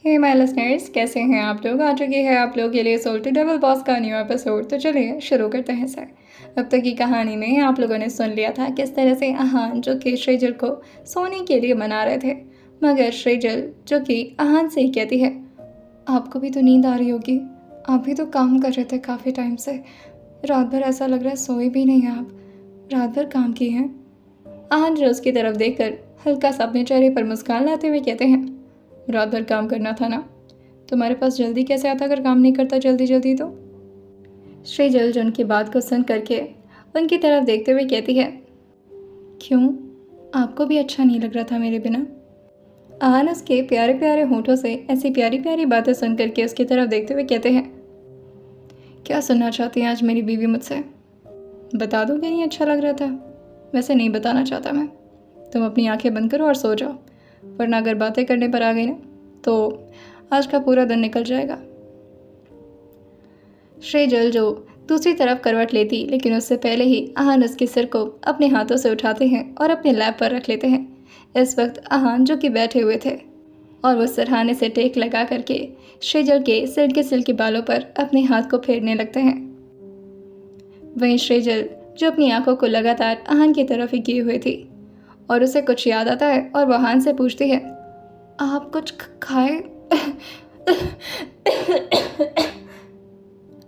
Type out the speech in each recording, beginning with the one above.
Hey my listeners, कैसे हैं आप लोग। आ चुकी है आप लोग के लिए सोल टू डबल बॉस का न्यू एपिसोड। तो चलिए शुरू करते हैं सर। अब तक की कहानी में आप लोगों ने सुन लिया था किस तरह से आहान जो कि श्रीजल को सोने के लिए मना रहे थे, मगर श्रीजल जो कि आहान से ही कहती है, आपको भी तो नींद आ रही होगी, आप भी तो काम कर रहे थे काफ़ी टाइम से, रात भर ऐसा लग रहा है सोए भी नहीं आप, रात भर काम किए हैं। आहान रोज की तरफ देखकर हल्का सा अपने चेहरे पर मुस्कान लाते हुए कहते हैं, रात भर काम करना था ना, तुम्हारे पास जल्दी कैसे आता अगर काम नहीं करता जल्दी जल्दी तो। श्रीजल जो उनकी बात को सुन करके उनकी तरफ देखते हुए कहती है, क्यों, आपको भी अच्छा नहीं लग रहा था मेरे बिना। आहान उसके प्यारे प्यारे होठों से ऐसी प्यारी प्यारी बातें सुन करके उसकी तरफ देखते हुए कहते हैं, क्या सुनना चाहती हैं आज मेरी बीवी मुझसे, बता दो कि नहीं अच्छा लग रहा था। वैसे नहीं बताना चाहता मैं, तुम अपनी आंखें बंद करो और सो जाओ, वरना अगर बातें करने पर आ गई ना तो आज का पूरा दिन निकल जाएगा। श्रीजल जो दूसरी तरफ करवट लेती, लेकिन उससे पहले ही आहान उसके सिर को अपने हाथों से उठाते हैं और अपने लैप पर रख लेते हैं। इस वक्त आहान जो कि बैठे हुए थे और वो सरहाने से टेक लगा करके श्रीजल के सिल्की के बालों पर अपने हाथ को फेरने लगते हैं। वहीं श्रीजल जो अपनी आंखों को लगातार आहान की तरफ ही किए हुए थी और उसे कुछ याद आता है और वो आहान से पूछती है, आप कुछ खाए।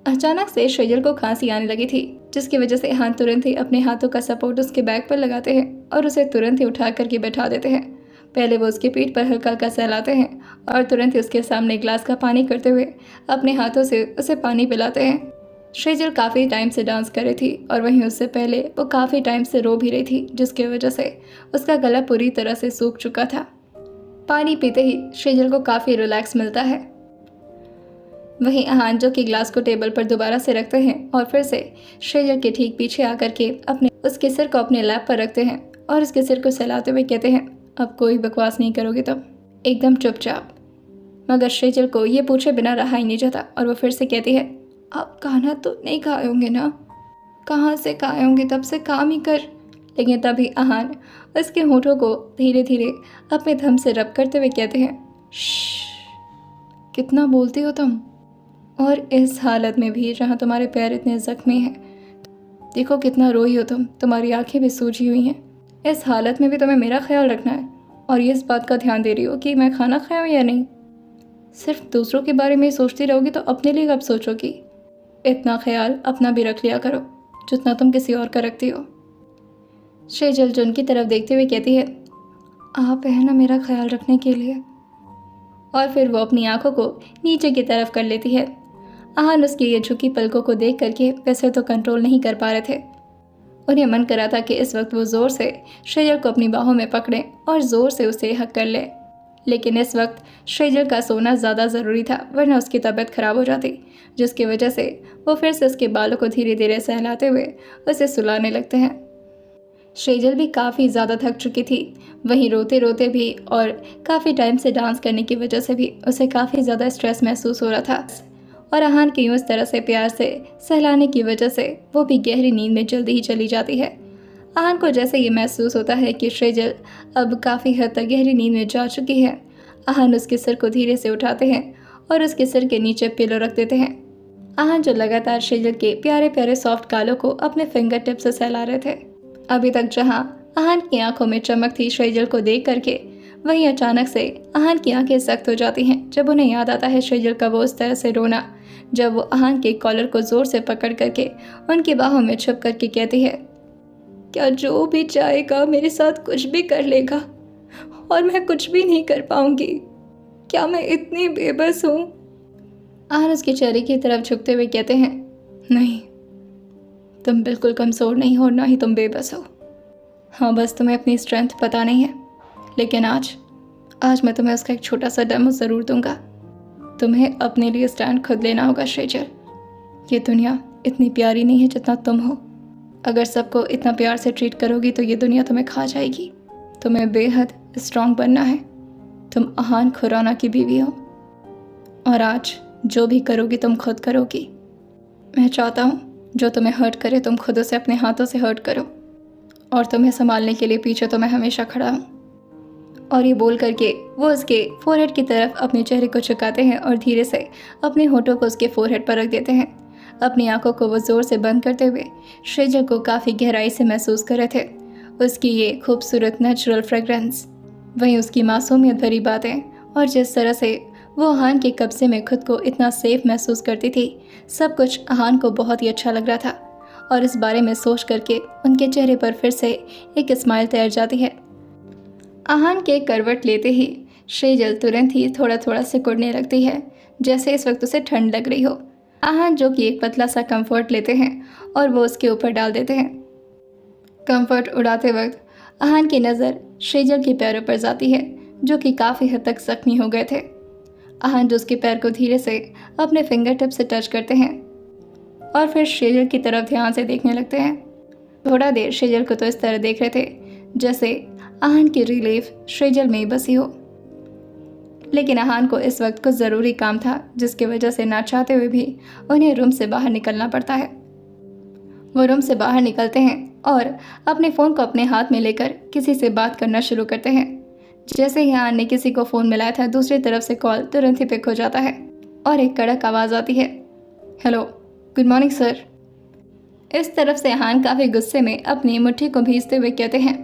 अचानक से श्रीजल को खांसी आने लगी थी, जिसकी वजह से आहान तुरंत ही अपने हाथों का सपोर्ट उसके बैक पर लगाते हैं और उसे तुरंत ही उठा करके बैठा देते हैं। पहले वो उसकी पीठ पर हल्का हल्का सहलाते हैं और तुरंत ही उसके सामने ग्लास का पानी करते हुए अपने हाथों से उसे पानी पिलाते हैं। श्रीजल काफ़ी टाइम से डांस कर रही थी और वहीं उससे पहले वो काफ़ी टाइम से रो भी रही थी, जिसकी वजह से उसका गला पूरी तरह से सूख चुका था। पानी पीते ही श्रीजल को काफ़ी रिलैक्स मिलता है। वहीं आहान जो कि ग्लास को टेबल पर दोबारा से रखते हैं और फिर से श्रीजल के ठीक पीछे आकर के उसके सिर को अपने लैप पर रखते हैं और उसके सिर को सहलाते हुए कहते हैं, अब कोई बकवास नहीं करोगे तुम, एकदम चुपचाप। मगर श्रीजल को ये पूछे बिना रहा ही नहीं जाता और वो फिर से कहती है, आप खाना तो नहीं खाए होंगे ना, कहाँ से खाए होंगे, तब से काम ही कर। लेकिन तभी आहान उसके होठों को धीरे धीरे अपने थंब से रब करते हुए कहते हैं, कितना बोलती हो तुम, और इस हालत में भी जहाँ तुम्हारे पैर इतने जख्मी हैं, देखो कितना रोई हो तुम, तुम्हारी आंखें भी सूजी हुई हैं, इस हालत में भी तुम्हें मेरा ख्याल रखना है और ये इस बात का ध्यान दे रही हो कि मैं खाना खाया हूँ या नहीं। सिर्फ दूसरों के बारे में सोचती रहोगी तो अपने लिए कब सोचोगी। इतना ख्याल अपना भी रख लिया करो जितना तुम किसी और का रखती हो। श्रीजल जो उनकी तरफ देखते हुए कहती है, आप है ना मेरा ख्याल रखने के लिए। और फिर वो अपनी आंखों को नीचे की तरफ कर लेती है। आहान उसकी ये झुकी पलकों को देख करके वैसे तो कंट्रोल नहीं कर पा रहे थे। उन्हें मन करा था कि इस वक्त वो ज़ोर से श्रीजल को अपनी बाहों में पकड़ें और ज़ोर से उसे हक कर लें, लेकिन इस वक्त श्रीजल का सोना ज़्यादा ज़रूरी था, वरना उसकी तबीयत खराब हो जाती, जिसकी वजह से वो फिर से उसके बालों को धीरे धीरे सहलाते हुए उसे सुलाने लगते हैं। श्रीजल भी काफ़ी ज़्यादा थक चुकी थी, वहीं रोते रोते भी और काफ़ी टाइम से डांस करने की वजह से भी उसे काफ़ी ज़्यादा स्ट्रेस महसूस हो रहा था और आहान के यूँ इस तरह से प्यार से सहलाने की वजह से वो भी गहरी नींद में जल्दी ही चली जाती है। आहान को जैसे ये महसूस होता है कि श्रीजल अब काफ़ी हद तक गहरी नींद में जा चुकी है, आहान उसके सिर को धीरे से उठाते हैं और उसके सिर के नीचे पिलो रख देते हैं। आहान जो लगातार श्रीजल के प्यारे प्यारे सॉफ्ट गालों को अपने फिंगर टिप से सहला रहे थे। अभी तक जहाँ आहान की आंखों में चमक थी श्रीजल को देख करके, वहीं अचानक से आहान की आंखें सख्त हो जाती हैं जब उन्हें याद आता है श्रीजल का वो उस तरह से रोना, जब वो आहान के कॉलर को ज़ोर से पकड़ करके उनकी बाहों में छुप करके कहती है, क्या जो भी चाहेगा मेरे साथ कुछ भी कर लेगा और मैं कुछ भी नहीं कर पाऊंगी, क्या मैं इतनी बेबस हूँ। आहान उसके चेहरे की तरफ झुकते हुए कहते हैं, नहीं, तुम बिल्कुल कमज़ोर नहीं हो, ना ही तुम बेबस हो। हाँ, बस तुम्हें अपनी स्ट्रेंथ पता नहीं है, लेकिन आज मैं तुम्हें उसका एक छोटा सा डेमो ज़रूर दूंगा। तुम्हें अपने लिए स्टैंड खुद लेना होगा श्रीजल। ये दुनिया इतनी प्यारी नहीं है जितना तुम हो। अगर सबको इतना प्यार से ट्रीट करोगी तो ये दुनिया तुम्हें खा जाएगी। तुम्हें बेहद स्ट्रांग बनना है। तुम आहान खुराना की बीवी हो और आज जो भी करोगी तुम खुद करोगी। मैं चाहता हूँ जो तुम्हें हर्ट करे तुम खुद उसे अपने हाथों से हर्ट करो, और तुम्हें संभालने के लिए पीछे तो मैं हमेशा खड़ा हूँ। और ये बोल करके वो उसके फोरहेड की तरफ अपने चेहरे को झुकाते हैं और धीरे से अपने होठों को उसके फोरहेड पर रख देते हैं। अपनी आंखों को वो जोर से बंद करते हुए सेजल को काफ़ी गहराई से महसूस कर रहे थे, उसकी ये खूबसूरत नेचुरल फ्रेग्रेंस, वहीं उसकी मासूमियत भरी बातें और जिस तरह से वो अहान के कब्जे में खुद को इतना सेफ महसूस करती थी, सब कुछ अहान को बहुत ही अच्छा लग रहा था। और इस बारे में सोच करके उनके चेहरे पर फिर से एक स्माइल तैर जाती है। अहान के करवट लेते ही सेजल तुरंत ही थोड़ा थोड़ा सिकुड़ने लगती है, जैसे इस वक्त उसे ठंड लग रही हो। अहान जो कि एक पतला सा कंफर्ट लेते हैं और वो उसके ऊपर डाल देते हैं। कंफर्ट उड़ाते वक्त अहान की नज़र सेजल के पैरों पर जाती है, जो कि काफ़ी हद तक जख्मी हो गए थे। अहान जो उसके पैर को धीरे से अपने फिंगर टिप से टच करते हैं और फिर सेजल की तरफ ध्यान से देखने लगते हैं। थोड़ा देर सेजल को तो इस तरह देख रहे थे जैसे अहान की रिलीफ सेजल में ही बसी हो, लेकिन अहान को इस वक्त कुछ ज़रूरी काम था, जिसकी वजह से ना चाहते हुए भी उन्हें रूम से बाहर निकलना पड़ता है। वो रूम से बाहर निकलते हैं और अपने फ़ोन को अपने हाथ में लेकर किसी से बात करना शुरू करते हैं। जैसे ही अहान ने किसी को फ़ोन मिलाया था, दूसरी तरफ से कॉल तुरंत ही पिक हो जाता है और एक कड़क आवाज़ आती है, हेलो, गुड मॉर्निंग सर। इस तरफ से अहान काफ़ी गुस्से में अपनी मुट्ठी को भींचते हुए कहते हैं,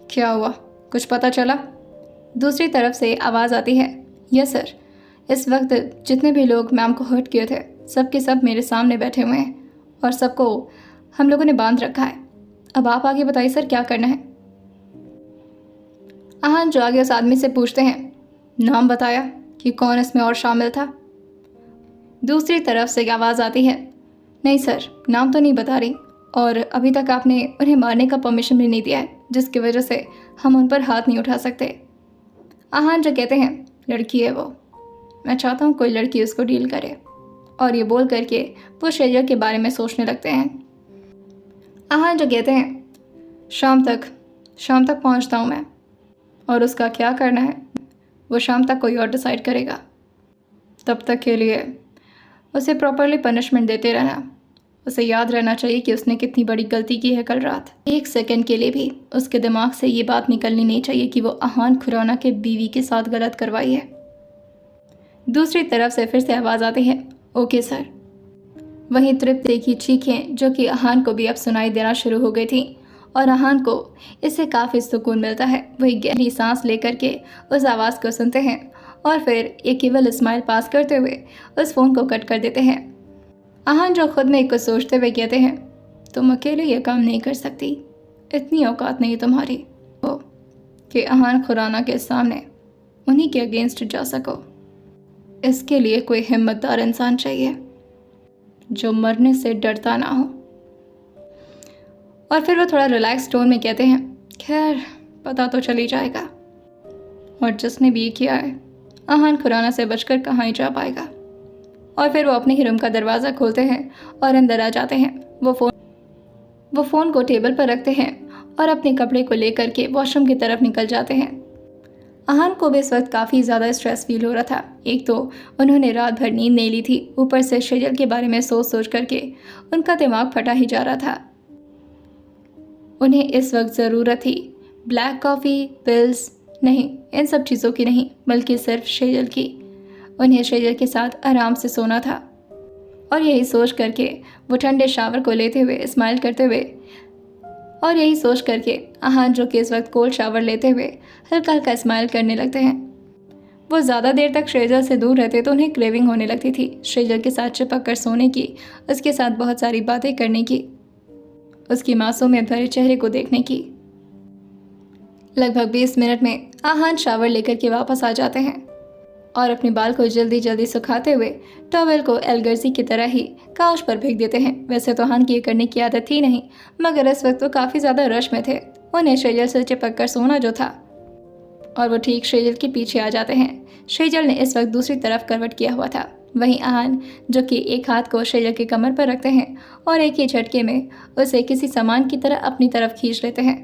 क्या हुआ, कुछ पता चला? दूसरी तरफ से आवाज़ आती है, यस सर, इस वक्त जितने भी लोग मैम को हर्ट किए थे सब के सब मेरे सामने बैठे हुए हैं और सबको हम लोगों ने बांध रखा है। अब आप आगे बताइए सर, क्या करना है? अहान जो आगे उस आदमी से पूछते हैं, नाम बताया कि कौन इसमें और शामिल था? दूसरी तरफ से आवाज़ आती है, नहीं सर, नाम तो नहीं बता रही और अभी तक आपने उन्हें मारने का परमिशन भी नहीं दिया है, जिसकी वजह से हम उन पर हाथ नहीं उठा सकते। अहान जो कहते हैं, लड़की है वो, मैं चाहता हूँ कोई लड़की उसको डील करे, और ये बोल करके वो सेजल के बारे में सोचने लगते हैं। अहान जो कहते हैं, शाम तक पहुँचता हूँ मैं, और उसका क्या करना है वो शाम तक कोई और डिसाइड करेगा। तब तक के लिए उसे प्रॉपरली पनिशमेंट देते रहना। उसे याद रहना चाहिए कि उसने कितनी बड़ी गलती की है कल रात। एक सेकंड के लिए भी उसके दिमाग से ये बात निकलनी नहीं चाहिए कि वो अहान खुराना के बीवी के साथ गलत करवाई है। दूसरी तरफ से फिर से आवाज़ आती है, ओके सर। वहीं तृप्ति की चीखें जो कि अहान को भी अब सुनाई देना शुरू हो गई थी और अहान को इससे काफ़ी सुकून मिलता है। वही गहरी सांस लेकर के उस आवाज़ को सुनते हैं और फिर एक केवल स्माइल पास करते हुए उस फ़ोन को कट कर देते हैं। अहान जो खुद में कुछ सोचते हुए कहते हैं, तुम अकेले ये काम नहीं कर सकती, इतनी औकात नहीं तुम्हारी हो कि अहान खुराना के सामने उन्हीं के अगेंस्ट जा सको। इसके लिए कोई हिम्मतदार इंसान चाहिए जो मरने से डरता ना हो। और फिर वो थोड़ा रिलैक्स टोन में कहते हैं, खैर पता तो चल ही जाएगा, और जिसने भी ये किया है अहान खुराना से बचकर कहाँ ही जा पाएगा। और फिर वो अपने ही रूम का दरवाज़ा खोलते हैं और अंदर आ जाते हैं। वो फ़ोन को टेबल पर रखते हैं और अपने कपड़े को लेकर के वॉशरूम की तरफ निकल जाते हैं। अहान को भी इस वक्त काफ़ी ज़्यादा स्ट्रेस फील हो रहा था। एक तो उन्होंने रात भर नींद नहीं ली थी, ऊपर से सेजल के बारे में सोच करके उनका दिमाग फटा ही जा रहा था। उन्हें इस वक्त ज़रूरत थी ब्लैक कॉफ़ी, पिल्स नहीं, इन सब चीज़ों की नहीं, बल्कि सिर्फ सेजल की। उन्हें सेजल के साथ आराम से सोना था और यही सोच करके वो ठंडे शावर को लेते हुए स्माइल करते हुए और यही सोच करके अहान जो कि इस वक्त कोल्ड शावर लेते हुए हल्का हल्का स्माइल करने लगते हैं। वो ज़्यादा देर तक सेजल से दूर रहते तो उन्हें क्रेविंग होने लगती थी सेजल के साथ चिपक कर सोने की, उसके साथ बहुत सारी बातें करने की, उसकी मासूमियत भरे चेहरे को देखने की। लगभग 20 मिनट में अहान शावर लेकर के वापस आ जाते हैं और अपने बाल को जल्दी जल्दी सुखाते हुए टॉवेल को एलगर्जी की तरह ही काउच पर फेंक देते हैं। वैसे तो अहान की ये करने की आदत थी नहीं, मगर इस वक्त वो काफ़ी ज़्यादा रश में थे। उन्हें सेजल से चिपक कर सोना जो था, और वो ठीक सेजल के पीछे आ जाते हैं। सेजल ने इस वक्त दूसरी तरफ करवट किया हुआ था। वहीं अहान जो कि एक हाथ को सेजल की कमर पर रखते हैं और एक ही झटके में उसे किसी सामान की तरह अपनी तरफ खींच लेते हैं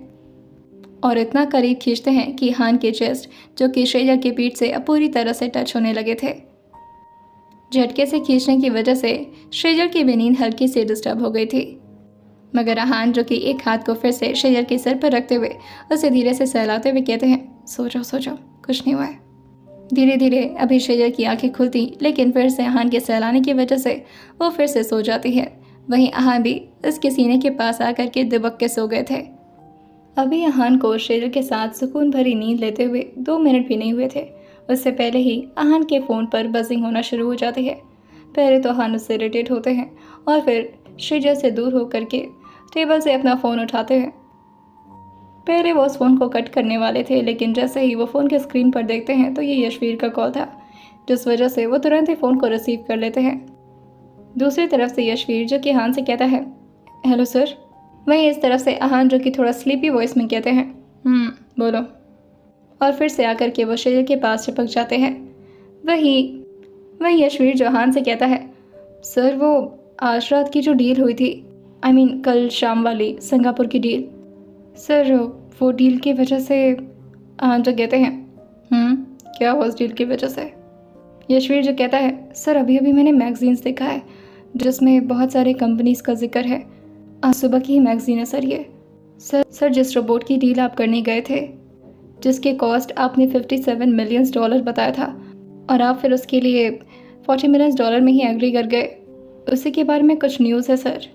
और इतना करीब खींचते हैं कि अहान के चेस्ट जो कि सेजल की पीठ से अब पूरी तरह से टच होने लगे थे। झटके से खींचने की वजह से सेजल की भी नींद हल्की सी डिस्टर्ब हो गई थी, मगर आहान जो कि एक हाथ को फिर से शेजर के सर पर रखते हुए उसे धीरे से सहलाते हुए कहते हैं, सो जाओ, कुछ नहीं हुआ है। धीरे धीरे अभी शेजर की आंखें खुलती, लेकिन फिर से आहान के सहलाने की वजह से वो फिर से सो जाती है। वहीं आहान भी उसके सीने के पास आकर के दुबक के सो गए थे। अभी आहान को शेजर के साथ सुकून भरी नींद लेते हुए 2 मिनट भी नहीं हुए थे, उससे पहले ही आहान के फ़ोन पर बजिंग होना शुरू हो जाती है। पहले तो आहान उससे इरिटेट होते हैं और फिर शेजर से दूर होकर के टेबल से अपना फ़ोन उठाते हैं। पहले वो उस फ़ोन को कट करने वाले थे, लेकिन जैसे ही वो फ़ोन के स्क्रीन पर देखते हैं तो ये यशवीर का कॉल था, जिस वजह से वो तुरंत ही फ़ोन को रिसीव कर लेते हैं। दूसरी तरफ से यशवीर जो कि आहान से कहता है, हेलो सर। वहीं इस तरफ से आहान जो कि थोड़ा स्लीपी वॉइस में कहते हैं, बोलो। और फिर से आकर के वो शेजर के पास चिपक जाते हैं। वही यशवीर जो आहान से कहता है, सर वो आज रात की जो डील हुई थी, कल शाम वाली सिंगापुर की डील, सर वो डील की वजह से। आहान जो कहते हैं, क्या हुआ उस डील की वजह से? यशवीर जो कहता है, सर अभी अभी मैंने मैगजीन्स देखा है जिसमें बहुत सारे कंपनीज का जिक्र है। आज सुबह की ही मैगजीन है सर ये। सर जिस रोबोट की डील आप करने गए थे, जिसके कॉस्ट आपने $57 मिलियन बताया था, और आप फिर उसके लिए $40 मिलियन में ही एग्री कर गए, उसी के बारे में कुछ न्यूज़ है सर।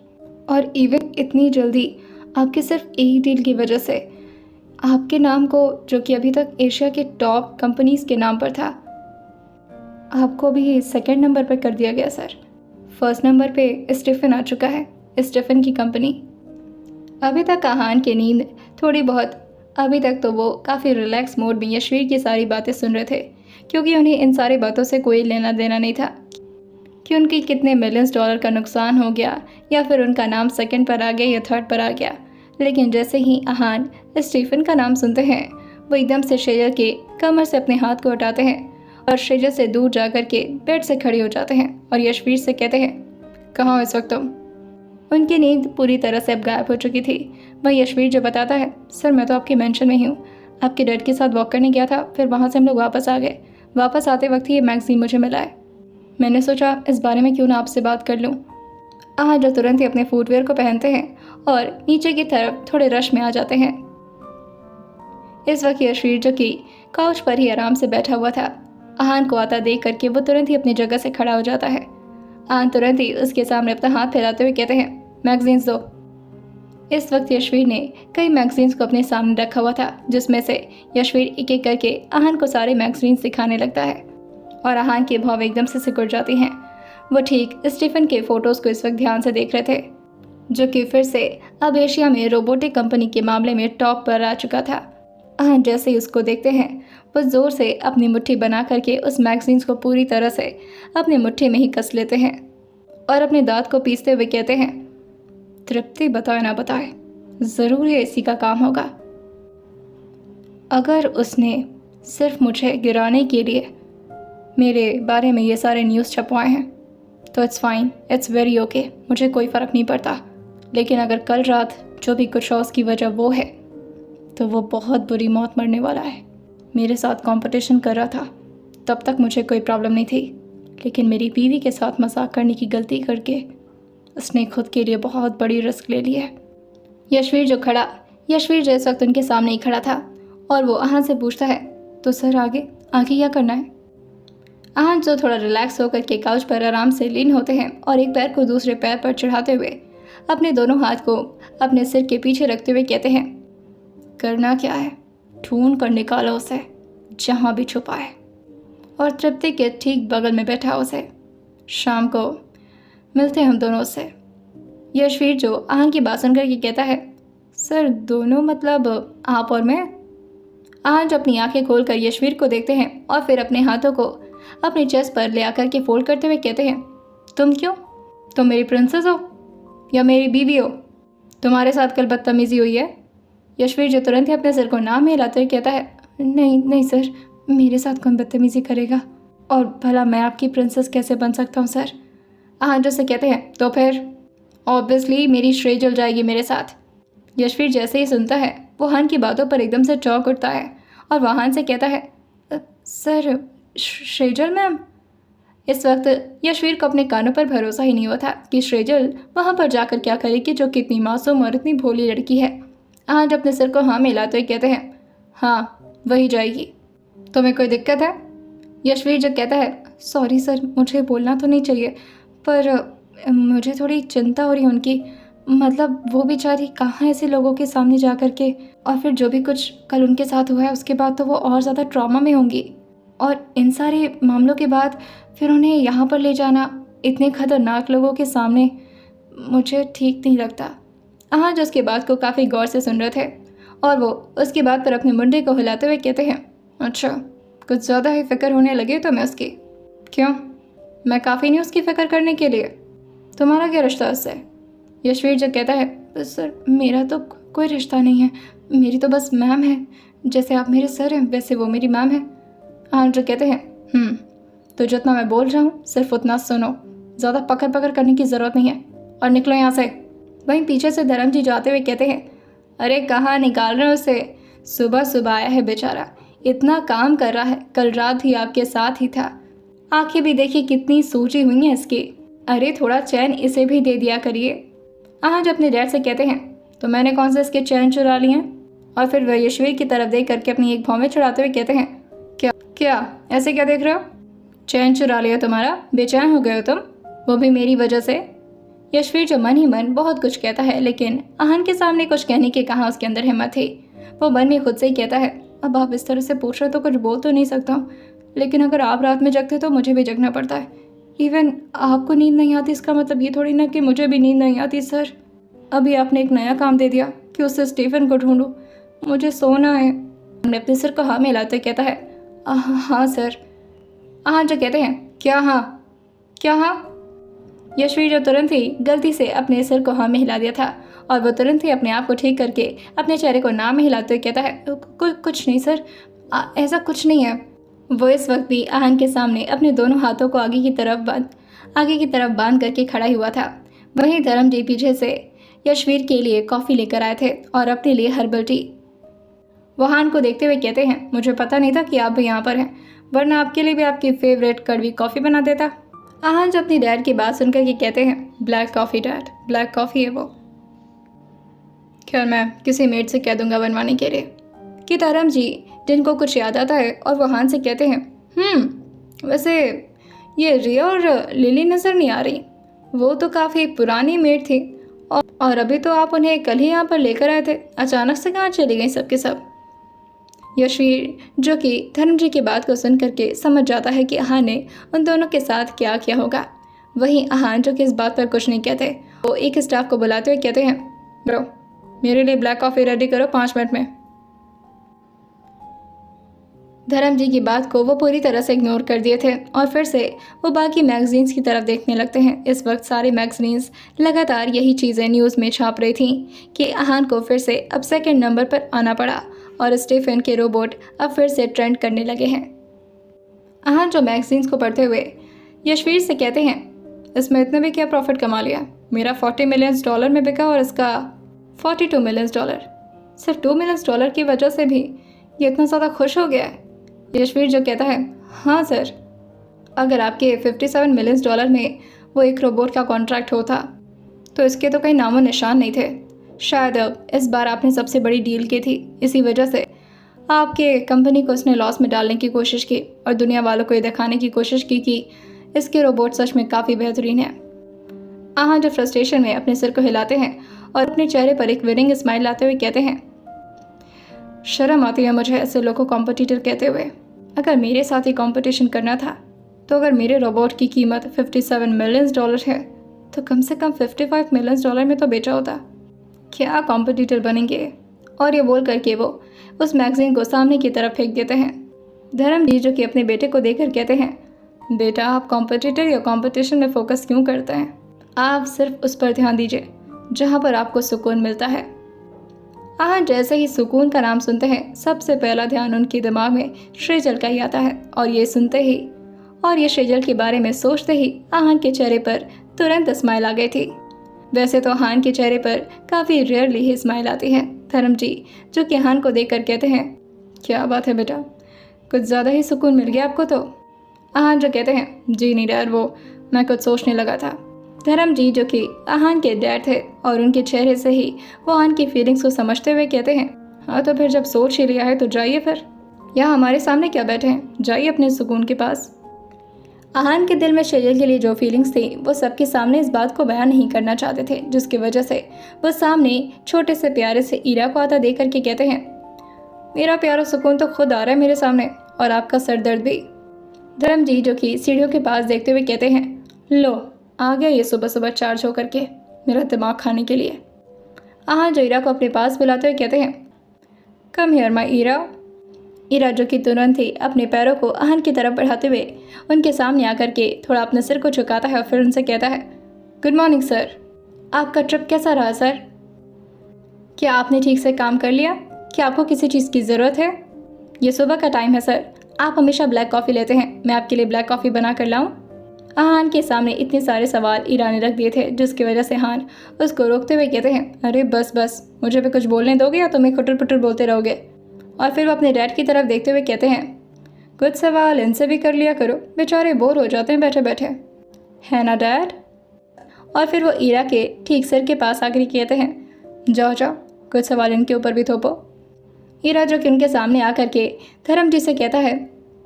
और इवन इतनी जल्दी आपके सिर्फ एक डील की वजह से आपके नाम को, जो कि अभी तक एशिया के टॉप कंपनीज के नाम पर था, आपको भी सेकंड नंबर पर कर दिया गया सर। फर्स्ट नंबर पे स्टीफन आ चुका है, स्टीफन की कंपनी। अभी तक आहान की नींद थोड़ी बहुत, अभी तक तो वो काफ़ी रिलैक्स मोड में यशवीर की सारी बातें सुन रहे थे, क्योंकि उन्हें इन सारी बातों से कोई लेना देना नहीं था कि उनकी कितने मिलियंस डॉलर का नुकसान हो गया, या फिर उनका नाम सेकंड पर आ गया या थर्ड पर आ गया। लेकिन जैसे ही आहान स्टीफन का नाम सुनते हैं, वो एकदम से शेजर के कमर से अपने हाथ को हटाते हैं और शेजर से दूर जाकर के बेड से खड़े हो जाते हैं और यशवीर से कहते हैं, कहाँ हो इस वक्त तुम? उनकी नींद पूरी तरह से अब गायब हो चुकी थी। वह यशवीर जो बताता है, सर मैं तो आपके मेंशन में ही हूँ, आपके डैड के साथ वॉक करने गया था, फिर वहाँ से हम लोग वापस आ गए। वापस आते वक्त ही ये मैगजीन मुझे मिला है, मैंने सोचा इस बारे में क्यों ना आपसे बात कर लूँ। आहान जो तुरंत ही अपने फुटवेयर को पहनते हैं और नीचे की तरफ थोड़े रश में आ जाते हैं। इस वक्त यशवीर जो कि काउच पर ही आराम से बैठा हुआ था, आहान को आता देख करके वो तुरंत ही अपनी जगह से खड़ा हो जाता है। आहान तुरंत ही उसके सामने अपना हाथ फैलाते हुए कहते हैं, मैगजीन्स दो। इस वक्त यशवीर ने कई मैगजीन्स को अपने सामने रखा हुआ था, जिसमें से यशवीर एक एक करके आहान को सारे मैगजीन्स दिखाने लगता है और आहान के भाव एकदम से सिकुड़ जाती हैं। वो ठीक स्टीफन के फोटोज़ को इस वक्त ध्यान से देख रहे थे, जो कि फिर से अब एशिया में रोबोटिक कंपनी के मामले में टॉप पर आ चुका था। आहान जैसे ही उसको देखते हैं, वो ज़ोर से अपनी मुट्ठी बना करके उस मैगजीन्स को पूरी तरह से अपनी मुट्ठी में ही कस लेते हैं और अपने दांत को पीसते हुए कहते हैं, तृप्ति बताए ना बताए, ज़रूर ये इसी का काम होगा। अगर उसने सिर्फ मुझे गिराने के लिए मेरे बारे में ये सारे न्यूज़ छपवाए हैं तो it's fine, it's very okay, मुझे कोई फ़र्क नहीं पड़ता। लेकिन अगर कल रात जो भी कुछ उसकी वजह वो है, तो वो बहुत बुरी मौत मरने वाला है। मेरे साथ कंपटीशन कर रहा था, तब तक मुझे कोई प्रॉब्लम नहीं थी, लेकिन मेरी बीवी के साथ मजाक करने की गलती करके उसने खुद के लिए बहुत बड़ी रिस्क ले ली है। यशवीर जो इस वक्त उनके सामने ही खड़ा था और वो आहान से पूछता है, तो सर आगे क्या करना है? आहान जो थोड़ा रिलैक्स होकर के काउच पर आराम से लीन होते हैं और एक पैर को दूसरे पैर पर चढ़ाते हुए अपने दोनों हाथ को अपने सिर के पीछे रखते हुए कहते हैं, करना क्या है, ढूंढ कर निकालो उसे जहाँ भी छुपा है और तृप्ति के ठीक बगल में बैठा उसे, शाम को मिलते हैं हम दोनों उससे। यशवीर जो आहान की बात सुन करके कहता है, सर दोनों मतलब आप और मैं? आहान जो अपनी आंखें खोलकर यशवीर को देखते हैं और फिर अपने हाथों को अपने चेस्ट पर ले आकर के फोल्ड करते हुए कहते हैं, तुम क्यों? तुम मेरी प्रिंसेस हो या मेरी बीवी हो? तुम्हारे साथ कल बदतमीजी हुई है? यशवीर जो तुरंत ही अपने सिर को ना हिलाते हुए कहता है, नहीं सर, मेरे साथ कौन बदतमीजी करेगा, और भला मैं आपकी प्रिंसेस कैसे बन सकता हूँ सर? आहान जो से कहते हैं, तो फिर ऑब्वियसली मेरी श्रेय जल जाएगी मेरे साथ। यशवीर जैसे ही सुनता है, वो आहान की बातों पर एकदम से चौंक उठता है और वो आहान से कहता है, सर श्रेजल मैम? इस वक्त यशवीर को अपने कानों पर भरोसा ही नहीं हुआ था कि श्रेजल वहाँ पर जाकर क्या करेगी, जो कितनी मासूम और इतनी भोली लड़की है। आज अपने सिर को हाँ मिलाते हुए कहते हैं, हाँ वही जाएगी। तुम्हें कोई दिक्कत है? यशवीर जब कहता है, सॉरी सर, मुझे बोलना तो नहीं चाहिए, पर मुझे थोड़ी चिंता हो रही है उनकी। मतलब वो बेचारी कहाँ ऐसे लोगों के सामने जा कर के, और फिर जो भी कुछ कल उनके साथ हुआ है उसके बाद तो वो और ज़्यादा ट्रॉमा में होंगी, और इन सारे मामलों के बाद फिर उन्हें यहाँ पर ले जाना इतने खतरनाक लोगों के सामने मुझे ठीक नहीं लगता। आज उसके बात को काफ़ी गौर से सुन रहे थे और वो उसके बाद पर अपने मुंडे को हिलाते हुए कहते हैं, अच्छा कुछ ज़्यादा ही फिक्र होने लगी तो मैं उसकी। क्यों? मैं काफ़ी नहीं उसकी फ़िक्र करने के लिए? तुम्हारा क्या रिश्ता उससे? यशवीर जब कहता है, बस सर मेरा तो कोई रिश्ता नहीं है, मेरी तो बस मैम है, जैसे आप मेरे सर हैं वैसे वो मेरी मैम है। आनंद जो कहते हैं, तो जितना मैं बोल रहा हूँ सिर्फ उतना सुनो, ज़्यादा पकड़ पकड़ करने की ज़रूरत नहीं है, और निकलो यहाँ से। वहीं पीछे से धर्म जी जाते हुए कहते हैं, अरे कहाँ निकाल रहे हो उसे, सुबह सुबह आया है बेचारा, इतना काम कर रहा है, कल रात ही आपके साथ ही था, आंखें भी देखिए कितनी सूजी हुई हैं इसकी, अरे थोड़ा चैन इसे भी दे दिया करिए। आज अपने डैड से कहते हैं, तो मैंने कौन से इसके चैन चुरा लिए हैं? और फिर वह यशवीर की तरफ देख करके अपनी एक भौं चढ़ाते हुए कहते हैं, क्या ऐसे क्या देख रहे हो? चैन चुरा लिया तुम्हारा, बेचैन हो गए हो तुम, वो भी मेरी वजह से। यशवीर जो मन ही मन बहुत कुछ कहता है, लेकिन आहन के सामने कुछ कहने के कहाँ उसके अंदर हिम्मत थी। वो मन में खुद से ही कहता है, अब आप इस तरह से पूछ रहे तो कुछ बोल तो नहीं सकता हूँ, लेकिन अगर आप रात में जगते तो मुझे भी जगना पड़ता है। इवन आपको नींद नहीं आती इसका मतलब ये थोड़ी ना कि मुझे भी नींद नहीं आती। सर अभी आपने एक नया काम दे दिया कि उससे स्टीफन को ढूंढूं, मुझे सोना है। हमने अपने सिर को हाँ मिलाते कहता है, हाँ सर। हाँ जो कहते हैं, क्या हाँ? यशवीर जो तुरंत ही गलती से अपने सिर को हाँ में हिला दिया था, और वो तुरंत ही अपने आप को ठीक करके अपने चेहरे को ना में हिलाते हुए कहता है, कुछ नहीं सर, ऐसा कुछ नहीं है। वो इस वक्त भी आहन के सामने अपने दोनों हाथों को आगे की तरफ बांध करके खड़ा हुआ था। वहीं धर्म जी पीछे से यशवीर के लिए कॉफ़ी लेकर आए थे और अपने लिए हर्बल टी। वो आहन को देखते हुए कहते हैं, मुझे पता नहीं था कि आप भी यहाँ पर हैं, वरना आपके लिए भी आपकी फेवरेट कड़वी कॉफ़ी बना देता। आहन जब अपनी डैड की बात सुनकर के कहते हैं, black coffee dad, black coffee है वो। खैर मैं किसी मेड से कह दूंगा बनवाने के लिए। कि धर्म जी जिनको कुछ याद आता है और वो आहन से कहते हैं, वैसे ये रिया और लिली नज़र नहीं आ रही, वो तो काफ़ी पुरानी मेड थी, और अभी तो आप उन्हें कल ही यहाँ पर लेकर आए थे, अचानक से कहाँ चली गई सब के सब। यशवीर जो कि धर्म जी की बात को सुन करके समझ जाता है कि आहन ने उन दोनों के साथ क्या किया होगा। वहीं आहन जो कि इस बात पर कुछ नहीं कहते, वो एक स्टाफ को बुलाते हुए कहते हैं, ब्रो मेरे लिए ब्लैक कॉफ़ी रेडी करो 5 मिनट में। धर्म जी की बात को वो पूरी तरह से इग्नोर कर दिए थे और फिर से वो बाकी मैगजीन्स की तरफ देखने लगते हैं। इस वक्त सारे मैगजीन्स लगातार यही चीज़ें न्यूज़ में छाप रही थी कि आहन को फिर से अब सेकंड नंबर पर आना पड़ा और स्टीफन के रोबोट अब फिर से ट्रेंड करने लगे हैं। आहन जो मैगजीन्स को पढ़ते हुए यशवीर से कहते हैं, इसमें इतने भी क्या प्रॉफिट कमा लिया, मेरा $40 मिलियन में बिका और इसका $42 मिलियन। सिर्फ $2 मिलियन की वजह से भी ये इतना ज़्यादा खुश हो गया है। यशवीर जो कहता है, हाँ सर, अगर आपके $57 मिलियन में वो एक रोबोट का कॉन्ट्रैक्ट होता तो इसके तो कहीं नामो निशान नहीं थे। शायद अब इस बार आपने सबसे बड़ी डील की थी, इसी वजह से आपके कंपनी को उसने लॉस में डालने की कोशिश की और दुनिया वालों को ये दिखाने की कोशिश की कि इसके रोबोट सच में काफ़ी बेहतरीन है। आहन जो फ्रस्ट्रेशन में अपने सिर को हिलाते हैं और अपने चेहरे पर एक विनिंग स्माइल लाते हुए कहते हैं, शर्म आती है मुझे ऐसे लोगों को कॉम्पिटिटर कहते हुए। अगर मेरे साथ ही कंपटीशन करना था तो अगर मेरे रोबोट की कीमत $57 मिलियन है तो कम से कम $55 मिलियन में तो बेचा होता। क्या कॉम्पिटिटर बनेंगे? और ये बोल करके वो उस मैगजीन को सामने की तरफ फेंक देते हैं। धर्म जी जो कि अपने बेटे को देखकर कहते हैं, बेटा आप कॉम्पिटिटर या कंपटीशन में फोकस क्यों करते हैं? आप सिर्फ उस पर ध्यान दीजिए जहाँ पर आपको सुकून मिलता है। आहन जैसे ही सुकून का नाम सुनते हैं सबसे पहला ध्यान उनके दिमाग में श्रेजल का ही आता है, और ये श्रेजल के बारे में सोचते ही आहन के चेहरे पर तुरंत स्माइल आ गई थी। वैसे तो आहन के चेहरे पर काफ़ी रेयरली ही स्माइल आती है। धर्म जी जो कि आहन को देखकर कहते हैं, क्या बात है बेटा, कुछ ज़्यादा ही सुकून मिल गया आपको तो। आहान जो कहते हैं, जी नहीं डैड, वो मैं कुछ सोचने लगा था। धर्मजीत जो कि आहान के डैड थे और उनके चेहरे से ही वो आहान की फीलिंग्स को समझते हुए कहते हैं, हाँ तो फिर जब सोच ही लिया है तो जाइए फिर, यहाँ हमारे सामने क्या बैठे हैं, जाइए अपने सुकून के पास। आहान के दिल में शेजल के लिए जो फीलिंग्स थी वो सबके सामने इस बात को बयान नहीं करना चाहते थे, जिसकी वजह से वो सामने छोटे से प्यारे से ईरा को आता देख करके कहते हैं, मेरा प्यारा सुकून तो खुद आ रहा है मेरे सामने, और आपका सर दर्द भी। धर्मजीत जो कि सीढ़ियों के पास देखते हुए कहते हैं, लो आ गया ये सुबह सुबह चार्ज होकर के मेरा दिमाग खाने के लिए। आहान जो ईरा को अपने पास बुलाते हुए कहते हैं, कम हियर माई ईरा। ईरा जो कि तुरंत ही अपने पैरों को आहान की तरफ बढ़ाते हुए उनके सामने आकर के थोड़ा अपने सिर को झुकाता है और फिर उनसे कहता है, गुड मॉर्निंग सर, आपका ट्रिप कैसा रहा सर? क्या आपने ठीक से काम कर लिया? क्या आपको किसी चीज़ की ज़रूरत है? ये सुबह का टाइम है सर, आप हमेशा ब्लैक कॉफ़ी लेते हैं, मैं आपके लिए ब्लैक कॉफ़ी बना कर लाऊं? आहान के सामने इतने सारे सवाल ईरा ने रख दिए थे, जिसकी वजह से आहान उसको रोकते हुए कहते हैं, अरे बस बस, मुझे भी कुछ बोलने दोगे या तुम्हें खुटर पुटर बोलते रहोगे? और फिर वो अपने डैड की तरफ देखते हुए कहते हैं, कुछ सवाल इनसे भी कर लिया करो, बेचारे बोर हो जाते हैं बैठे बैठे, है ना डैड? और फिर वो ईरा के ठीक सिर के पास आकर कहते हैं, जाओ जाओ, कुछ सवाल इनके ऊपर भी थोपो। ईरा जो कि उनके सामने आकर के धर्मजीत से कहता है,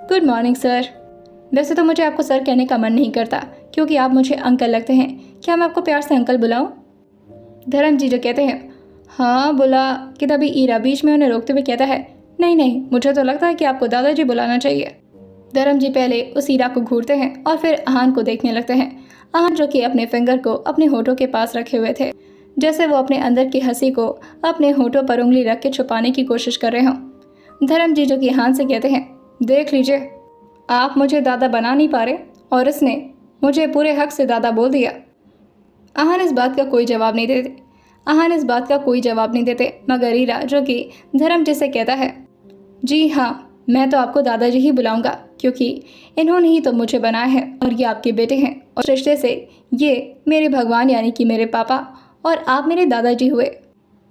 गुड मॉर्निंग सर। वैसे तो मुझे आपको सर कहने का मन नहीं करता क्योंकि आप मुझे अंकल लगते हैं, क्या मैं आपको प्यार से अंकल बुलाऊं? धर्मजीत जो कहते हैं, हाँ बुला, कि तभी ईरा बीच में उन्हें रोकते हुए कहता है, नहीं नहीं, मुझे तो लगता है कि आपको दादाजी बुलाना चाहिए। धर्मजीत पहले उस ईरा को घूरते हैं और फिर आहान को देखने लगते हैं। आहान जो कि अपने फिंगर को अपने होठों के पास रखे हुए थे, जैसे वो अपने अंदर की हंसी को अपने होठों पर उंगली रख के छुपाने की कोशिश कर रहे हों। धर्मजीत जो कि आहान से कहते हैं, देख लीजिए, आप मुझे दादा बना नहीं पा रहे और इसने मुझे पूरे हक से दादा बोल दिया। आहान इस बात का कोई जवाब नहीं देते, मगर ईरा जो कि धर्मजीत से कहता है, जी हाँ, मैं तो आपको दादाजी ही बुलाऊंगा क्योंकि इन्होंने ही तो मुझे बनाया है और ये आपके बेटे हैं, और रिश्ते से ये मेरे भगवान यानी कि मेरे पापा और आप मेरे दादाजी हुए।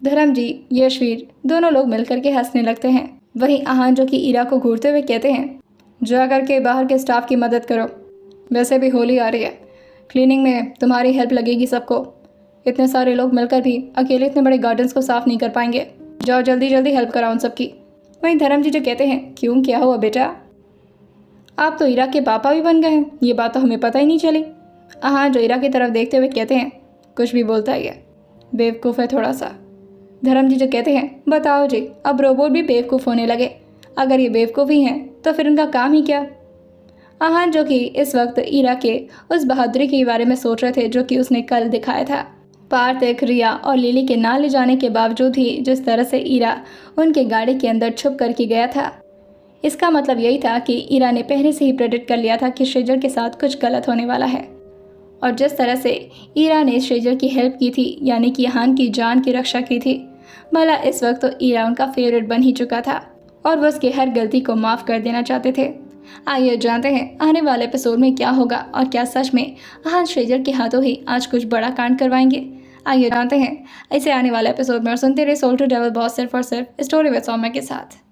धर्मजीत, यशवीर दोनों लोग मिलकर के हंसने लगते हैं। वहीं आहान जो कि ईरा को घूरते हुए कहते हैं, जा करके बाहर के स्टाफ की मदद करो, वैसे भी होली आ रही है, क्लीनिंग में तुम्हारी हेल्प लगेगी सबको, इतने सारे लोग मिलकर भी अकेले इतने बड़े गार्डन्स को साफ नहीं कर पाएंगे, जाओ जल्दी जल्दी हेल्प कराओ उन सबकी। वहीं धर्मजीत जो कहते हैं, क्यों, क्या हुआ बेटा? आप तो ईरा के पापा भी बन गए हैं, ये बात तो हमें पता ही नहीं चली। आहान जो ईरा की तरफ देखते हुए कहते हैं, कुछ भी बोलता ही है, बेवकूफ़ है थोड़ा सा। धर्मजीत जो कहते हैं, बताओ जी, अब रोबोट भी बेवकूफ़ होने लगे, अगर ये बेवकूफ़ ही हैं तो फिर उनका काम ही क्या? आहान जो कि इस वक्त ईरा के उस बहादुरी के बारे में सोच रहे थे जो कि उसने कल दिखाया था। पार्थिक, रिया और लिली के ना ले जाने के बावजूद ही जिस तरह से ईरा उनके गाड़ी के अंदर छुप करके गया था, इसका मतलब यही था कि ईरा ने पहले से ही प्रेडिक्ट कर लिया था कि शेजर के साथ कुछ गलत होने वाला है। और जिस तरह से ईरा ने शेजर की हेल्प की थी, यानी कि आहान की जान की रक्षा की थी, भला इस वक्त तो ईरा उनका फेवरेट बन ही चुका था और वो उसकी हर गलती को माफ़ कर देना चाहते थे। आइए जानते हैं आने वाले एपिसोड में क्या होगा और क्या सच में आहान शेजर के हाथों ही आज कुछ बड़ा कांड करवाएंगे। आइए जानते हैं इसे आने वाले एपिसोड में, और सुनते रहे सोल टू डेवल बॉस सिर्फ और सिर्फ स्टोरी विद सौम्या के साथ।